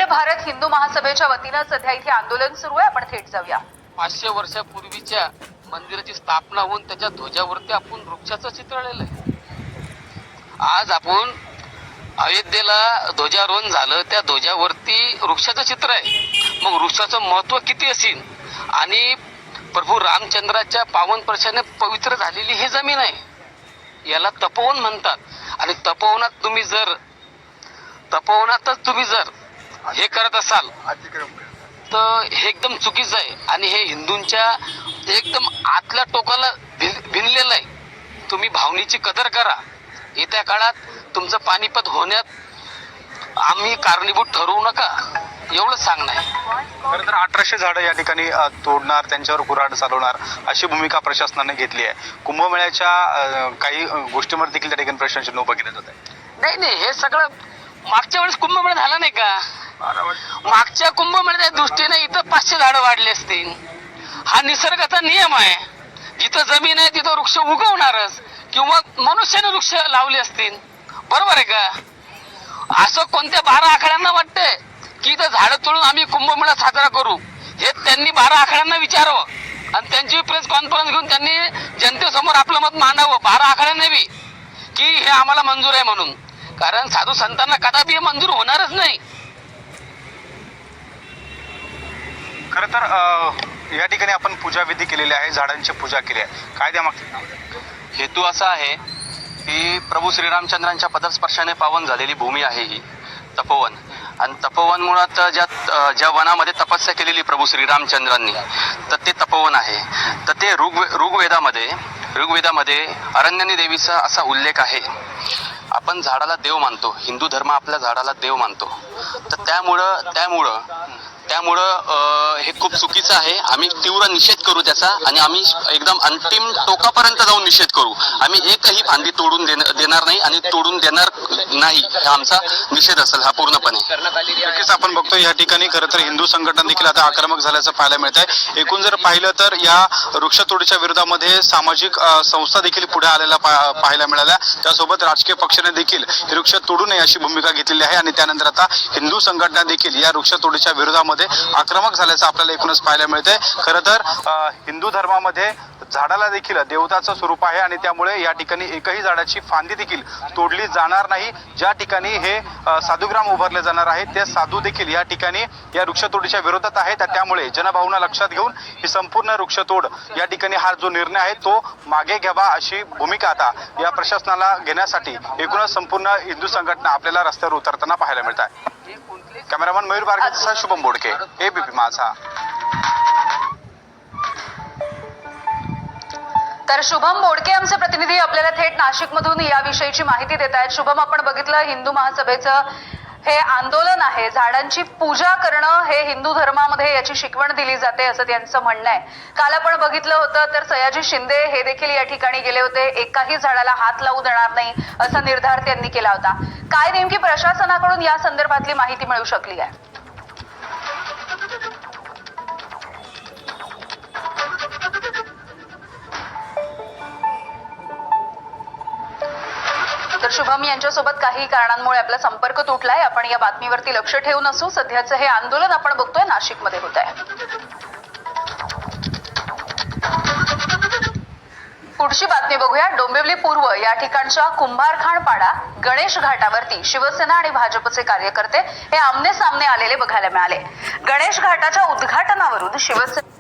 भारत हिंदू महासभेच्या वतीनं सध्या इथे आंदोलन सुरू आहे. आपण थेट जाऊया. 500 वर्षापूर्वीच्या मंदिराची स्थापना होऊन त्याच्या ध्वजावरती आपण वृक्षाचं चित्रलेलं आहे. आज आपण अयोध्येला ध्वजारोहण झालं, त्या ध्वजावरती वृक्षाचं चित्र आहे. मग वृक्षाचं महत्व किती असेल आणि प्रभू रामचंद्राच्या पावन स्पर्शाने पवित्र झालेली ही जमीन आहे. याला तपोवन म्हणतात. आणि तपोवनातच तुम्ही जर हे करत असाल तर हे एकदम चुकीचं आहे आणि हे हिंदूंच्या एकदम आतल्या टोकाला भिनलेलं आहे. तुम्ही भावनेची कदर करा. येत्या काळात तुमचं पानिपत होण्यात आम्ही कारणीभूत ठरवू नका, एवढं सांगणं आहे. खरं तर 1800 झाडं या ठिकाणी तोडणार, त्यांच्यावर कुऱ्हाड चालवणार अशी भूमिका प्रशासनाने घेतली आहे. कुंभमेळ्याच्या काही गोष्टींवर देखील त्या ठिकाणी प्रशासनाची नोंद केली जात आहे. नाही, हे सगळं मागच्या वेळेस कुंभमेळा झाला नाही का? मागच्या कुंभमेळ्याच्या दृष्टीने इथं 500 झाडं वाढली असतील. हा निसर्गाचा नियम आहे. जिथं जमीन आहे तिथं वृक्ष उगवणारच, किंवा मनुष्याने वृक्ष लावले असतील. बरोबर आहे का? असं कोणत्या 12 आखाड्यांना वाटतंय की इथं झाडं तोडून आम्ही कुंभमेळा साजरा करू? हे त्यांनी 12 आखाड्यांना विचारावं आणि त्यांची प्रेस कॉन्फरन्स घेऊन त्यांनी जनतेसमोर आपलं मत मांडावं. 12 आखाड्यांना बी की हे आम्हाला मंजूर आहे म्हणून. कारण साधू संतांना कदापि हे मंजूर होणारच नाही. खरं तर या ठिकाणी आपण पूजा विधी केलेली आहे, झाडांची पूजा केली आहे. काय द्या हेतू असा आहे की प्रभू श्रीरामचंद्रांच्या पदस्पर्शाने पावन झालेली भूमी आहे ही तपोवन. आणि तपोवन मुळात ज्या वनामध्ये तपस्या केलेली प्रभू श्रीरामचंद्रांनी, तर ते तपोवन आहे. तर ते ऋग्वेदामध्ये अरण्यनी देवीचा असा उल्लेख आहे. आपण झाडाला देव मानतो, हिंदू धर्म आपल्या झाडाला देव मानतो. तर त्यामुळं हे खूप चुकीचं आहे. आम्ही तीव्र निषेध करू त्याचा आणि आम्ही एकदम अंतिम टोकापर्यंत जाऊन निषेध करू. आम्ही एकही फांदी तोडून देणार नाही आणि तोडून देणार नाही, हा आमचा निषेध असेल हा पूर्णपणे. नक्कीच आपण बघतो या ठिकाणी खरं तर हिंदू संघटना देखील आता आक्रमक झाल्याचं पाहायला मिळत आहे. एकूण जर पाहिलं तर या वृक्षतोडीच्या विरोधामध्ये सामाजिक संस्था देखील पुढे आलेल्या पाहायला मिळाल्या. त्यासोबत राजकीय पक्षाने देखील हे वृक्ष तोडू नये अशी भूमिका घेतलेली आहे आणि त्यानंतर आता हिंदू संघटना देखील या वृक्षतोडीच्या विरोधामध्ये आक्रमक झाल्याचं आपल्याला एकूणच पाहायला मिळतंय. खरं तर हिंदू धर्मामध्ये झाडाला देखील देवताचं स्वरूप आहे आणि त्यामुळे या ठिकाणी एकही झाडाची फांदी देखील तोडली जाणार नाही. ज्या ठिकाणी हे साधुग्राम उभारले जाणार आहे ते साधू देखील या ठिकाणी या वृक्षतोडीच्या विरोधात आहेत. त्यामुळे जनभावना लक्षात घेऊन ही संपूर्ण वृक्षतोड या ठिकाणी हा जो निर्णय आहे तो मागे घ्यावा अशी भूमिका आता या प्रशासनाला घेण्यासाठी एकूणच संपूर्ण हिंदू संघटना आपल्याला रस्त्यावर उतरताना पाहायला मिळत आहे. कॅमेरामन मयूर बारगेसह शुभम बोडके, एबीपी माझा. तर शुभम बोडके आमचे प्रतिनिधी आपल्याला थेट नाशिकमधून याविषयीची माहिती देत आहेत. शुभम, आपण बघितलं हिंदू महासभेचं हे आंदोलन आहे. झाडांची पूजा करणं हे हिंदू धर्मामध्ये याची शिकवण दिली जाते असं त्यांचं म्हणणं आहे. काल आपण बघितलं होतं तर सयाजी शिंदे हे देखील या ठिकाणी गेले होते. एकाही झाडाला हात लावू देणार नाही असा निर्धार त्यांनी केला होता. काय नेमकी प्रशासनाकडून या संदर्भातली माहिती मिळू शकली आहे? तर शुभम यांच्यासोबत काही कारणांमुळे आपला संपर्क तुटलाय. आपण या बातमीवरती लक्ष ठेवून असू. सध्याचं हे आंदोलन आपण बघतोय नाशिकमध्ये होत आहे. पुढची बातमी बघूया. डोंबिवली पूर्व या ठिकाणच्या कुंभारखानपाडा गणेश घाटावरती शिवसेना आणि भाजपचे कार्यकर्ते हे आमने सामने आलेले बघायला मिळाले. गणेश घाटाच्या उद्घाटनावरून शिवसेना